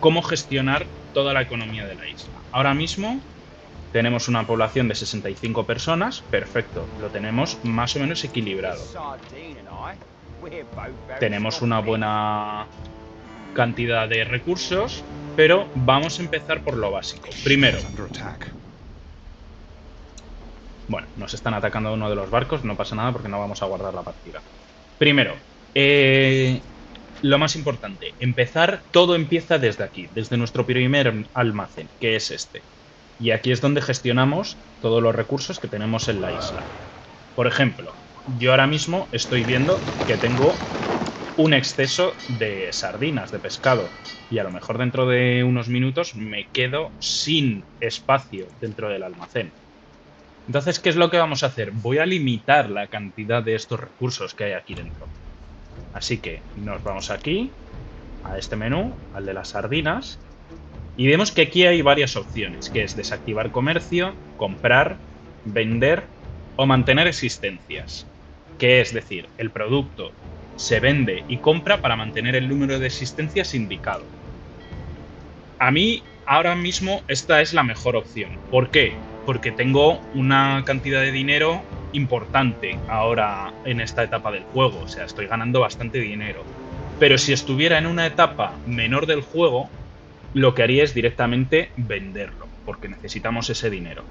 cómo gestionar toda la economía de la isla. Ahora mismo tenemos una población de 65 personas, perfecto, lo tenemos más o menos equilibrado. Tenemos una buena cantidad de recursos, pero vamos a empezar por lo básico. Primero, bueno, nos están atacando uno de los barcos, no pasa nada porque no vamos a guardar la partida. Primero, lo más importante, todo empieza desde aquí, desde nuestro primer almacén, que es este. Y aquí es donde gestionamos todos los recursos que tenemos en la isla. Por ejemplo, yo ahora mismo estoy viendo que tengo un exceso de sardinas, de pescado, y a lo mejor dentro de unos minutos me quedo sin espacio dentro del almacén. Entonces, ¿qué es lo que vamos a hacer? Voy a limitar la cantidad de estos recursos que hay aquí dentro. Así que nos vamos aquí, a este menú, al de las sardinas, y vemos que aquí hay varias opciones, que es desactivar comercio, comprar, vender o mantener existencias. Que es decir, el producto se vende y compra para mantener el número de existencias indicado. A mí, ahora mismo, esta es la mejor opción. ¿Por qué? Porque tengo una cantidad de dinero importante ahora en esta etapa del juego. O sea, estoy ganando bastante dinero. Pero si estuviera en una etapa menor del juego, lo que haría es directamente venderlo, porque necesitamos ese dinero.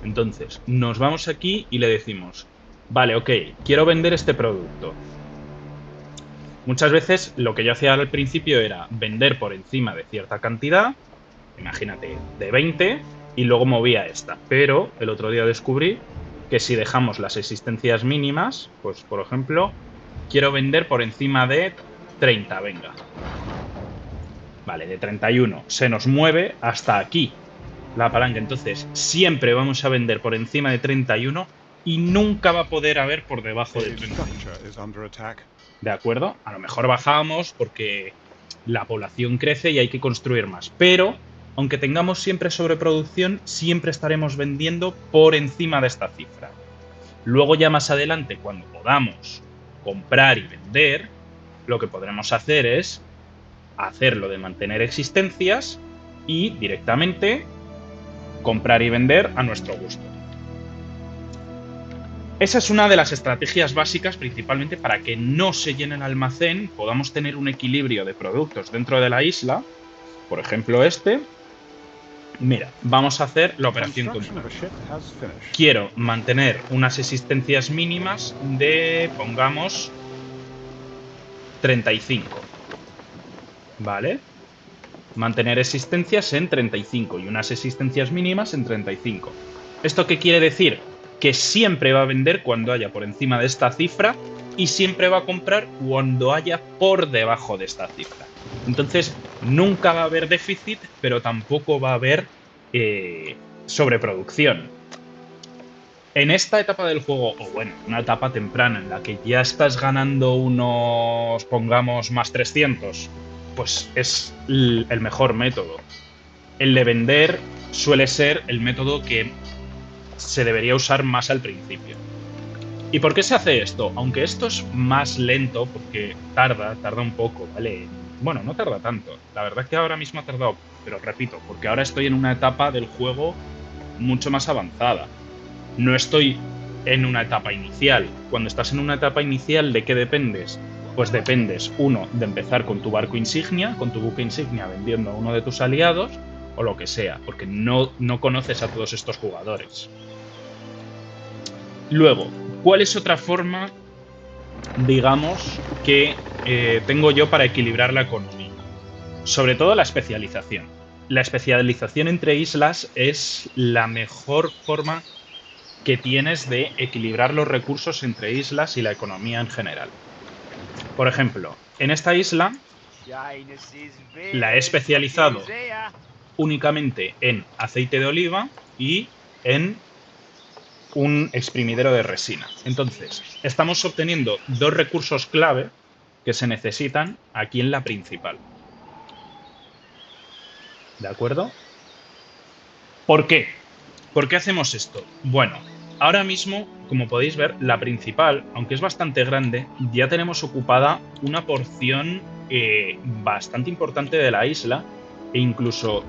Entonces, nos vamos aquí y le decimos, vale, ok, quiero vender este producto. Muchas veces lo que yo hacía al principio era vender por encima de cierta cantidad, imagínate, de 20, y luego movía esta. Pero el otro día descubrí que si dejamos las existencias mínimas, pues por ejemplo, quiero vender por encima de 30, venga. Vale, de 31 se nos mueve hasta aquí la palanca. Entonces, siempre vamos a vender por encima de 31 y nunca va a poder haber por debajo de 31. ¿De acuerdo? A lo mejor bajamos porque la población crece y hay que construir más. Pero, aunque tengamos siempre sobreproducción, siempre estaremos vendiendo por encima de esta cifra. Luego ya más adelante, cuando podamos comprar y vender, lo que podremos hacer es hacerlo de mantener existencias y directamente comprar y vender a nuestro gusto. Esa es una de las estrategias básicas, principalmente para que no se llene el almacén, podamos tener un equilibrio de productos dentro de la isla. Por ejemplo, mira, vamos a hacer la operación común. Quiero mantener unas existencias mínimas de, pongamos, 35. ¿Vale? Mantener existencias en 35 y unas existencias mínimas en 35. ¿Esto qué quiere decir? Que siempre va a vender cuando haya por encima de esta cifra y siempre va a comprar cuando haya por debajo de esta cifra. Entonces, nunca va a haber déficit, pero tampoco va a haber sobreproducción. En esta etapa del juego, o bueno, una etapa temprana en la que ya estás ganando unos, pongamos, más 300, pues es el mejor método. El de vender suele ser el método que se debería usar más al principio. ¿Y por qué se hace esto? Aunque esto es más lento, porque tarda un poco, ¿vale? Bueno, no tarda tanto. La verdad es que ahora mismo ha tardado, pero repito, porque ahora estoy en una etapa del juego mucho más avanzada. No estoy en una etapa inicial. Cuando estás en una etapa inicial, ¿de qué dependes? Pues dependes, uno, de empezar con tu barco insignia, con tu buque insignia vendiendo a uno de tus aliados, o lo que sea, porque no conoces a todos estos jugadores. Luego, ¿cuál es otra forma, digamos, que tengo yo para equilibrar la economía? Sobre todo la especialización. La especialización entre islas es la mejor forma que tienes de equilibrar los recursos entre islas y la economía en general. Por ejemplo, en esta isla la he especializado únicamente en aceite de oliva y en un exprimidero de resina. Entonces, estamos obteniendo dos recursos clave que se necesitan aquí en la principal. ¿De acuerdo? ¿Por qué? ¿Por qué hacemos esto? Bueno, ahora mismo, como podéis ver, la principal, aunque es bastante grande, ya tenemos ocupada una porción bastante importante de la isla e incluso...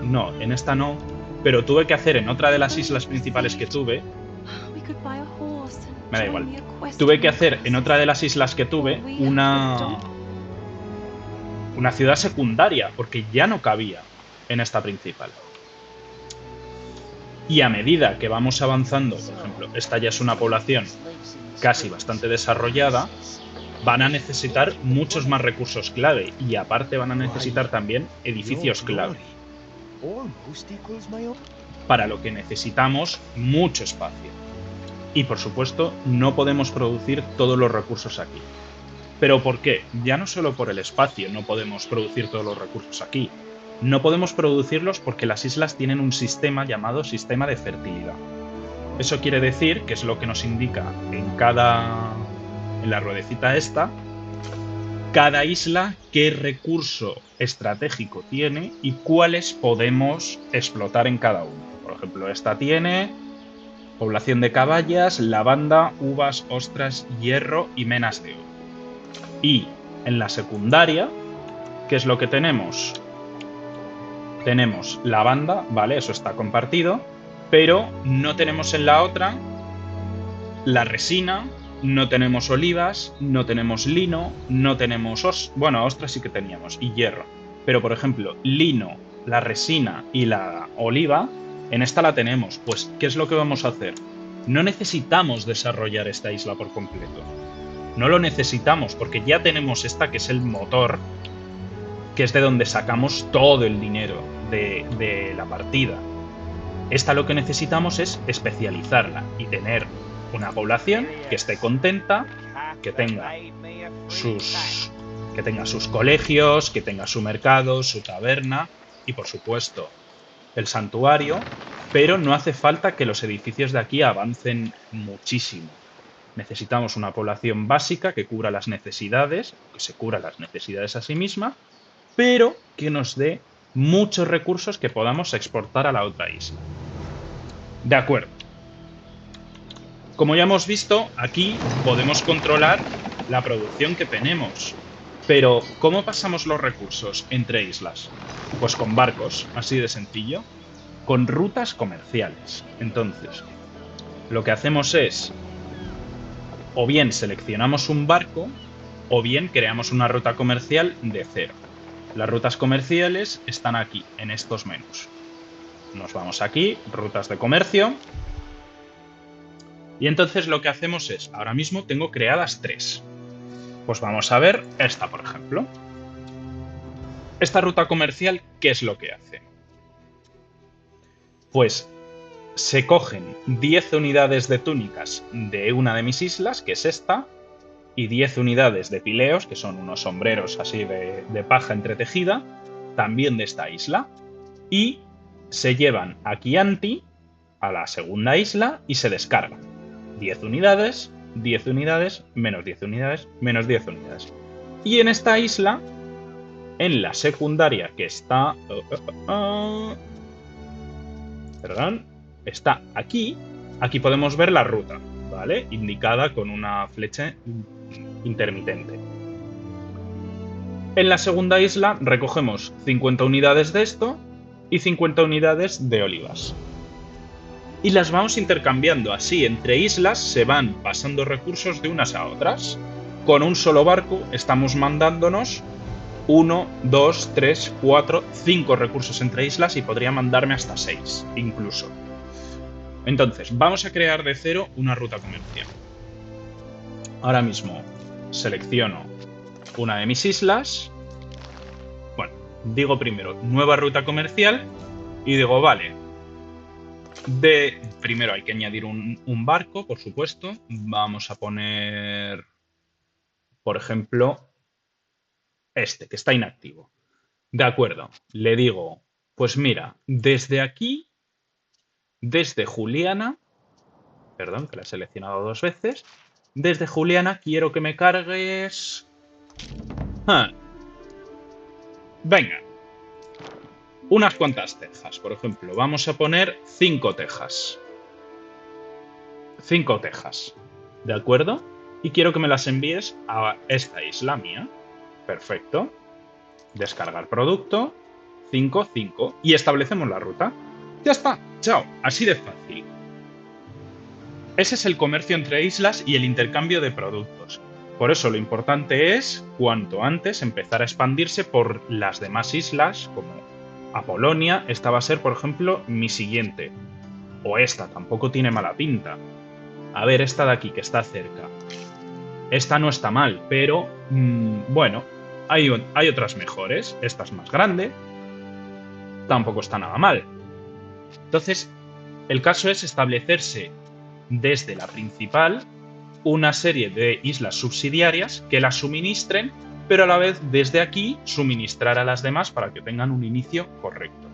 No, en esta no, pero tuve que hacer en otra de las islas principales que tuve... Me da igual. Tuve que hacer en otra de las islas que tuve una ciudad secundaria, porque ya no cabía en esta principal. Y a medida que vamos avanzando, por ejemplo, esta ya es una población casi bastante desarrollada, van a necesitar muchos más recursos clave y aparte van a necesitar también edificios clave. Para lo que necesitamos mucho espacio. Y por supuesto, no podemos producir todos los recursos aquí. ¿Pero por qué? Ya no solo por el espacio no podemos producir todos los recursos aquí. No podemos producirlos porque las islas tienen un sistema llamado sistema de fertilidad. Eso quiere decir, que es lo que nos indica en la ruedecita esta, cada isla qué recurso estratégico tiene y cuáles podemos explotar en cada uno. Por ejemplo, esta tiene población de caballas, lavanda, uvas, ostras, hierro y menas de oro. Y en la secundaria, ¿qué es lo que tenemos? Tenemos lavanda, ¿vale? Eso está compartido, pero no tenemos en la otra la resina, no tenemos olivas, no tenemos lino, no tenemos... ostras sí que teníamos, y hierro. Pero, por ejemplo, lino, la resina y la oliva, en esta la tenemos. Pues, ¿qué es lo que vamos a hacer? No necesitamos desarrollar esta isla por completo. No lo necesitamos porque ya tenemos esta que es el motor, que es de donde sacamos todo el dinero de la partida. Esta lo que necesitamos es especializarla y tener una población que esté contenta, que tenga sus colegios, que tenga su mercado, su taberna y, por supuesto, el santuario, pero no hace falta que los edificios de aquí avancen muchísimo. Necesitamos una población básica que cubra las necesidades, que se cubra las necesidades a sí misma, pero que nos dé muchos recursos que podamos exportar a la otra isla. De acuerdo. Como ya hemos visto, aquí podemos controlar la producción que tenemos. Pero, ¿cómo pasamos los recursos entre islas? Pues con barcos, así de sencillo, con rutas comerciales. Entonces, lo que hacemos es, o bien seleccionamos un barco, o bien creamos una ruta comercial de cero. Las rutas comerciales están aquí, en estos menús. Nos vamos aquí, rutas de comercio. Y entonces lo que hacemos es, ahora mismo tengo creadas 3. Pues vamos a ver esta, por ejemplo. Esta ruta comercial, ¿qué es lo que hace? Pues se cogen 10 unidades de túnicas de una de mis islas, que es esta, y 10 unidades de pileos, que son unos sombreros así de paja entretejida, también de esta isla, y se llevan a Chianti, a la segunda isla, y se descargan. 10 unidades, 10 unidades, menos 10 unidades, menos 10 unidades. Y en esta isla, en la secundaria que está... perdón, está aquí podemos ver la ruta, ¿vale? Indicada con una flecha intermitente. En la segunda isla recogemos 50 unidades de esto y 50 unidades de olivas. Y las vamos intercambiando así, entre islas se van pasando recursos de unas a otras. Con un solo barco estamos mandándonos 1, 2, 3, 4, 5 recursos entre islas y podría mandarme hasta 6, incluso. Entonces, vamos a crear de cero una ruta comercial. Ahora mismo selecciono una de mis islas. Bueno, digo primero nueva ruta comercial y digo, vale, primero hay que añadir un barco, por supuesto. Vamos a poner, por ejemplo, este, que está inactivo. De acuerdo, le digo, pues mira, desde aquí, desde Juliana, perdón, que la he seleccionado 2 veces, desde Juliana quiero que me cargues... Venga, unas cuantas tejas, por ejemplo. Vamos a poner 5 tejas. 5 tejas, ¿de acuerdo? Y quiero que me las envíes a esta isla mía. Perfecto. Descargar producto. 5, 5 y establecemos la ruta. Ya está, chao, así de fácil. Ese es el comercio entre islas y el intercambio de productos. Por eso lo importante es, cuanto antes, empezar a expandirse por las demás islas, como Apolonia. Esta va a ser, por ejemplo, mi siguiente. O esta, tampoco tiene mala pinta. A ver, esta de aquí, que está cerca. Esta no está mal, pero, bueno, hay otras mejores. Esta es más grande. Tampoco está nada mal. Entonces, el caso es establecerse desde la principal una serie de islas subsidiarias que las suministren, pero a la vez desde aquí suministrar a las demás para que tengan un inicio correcto.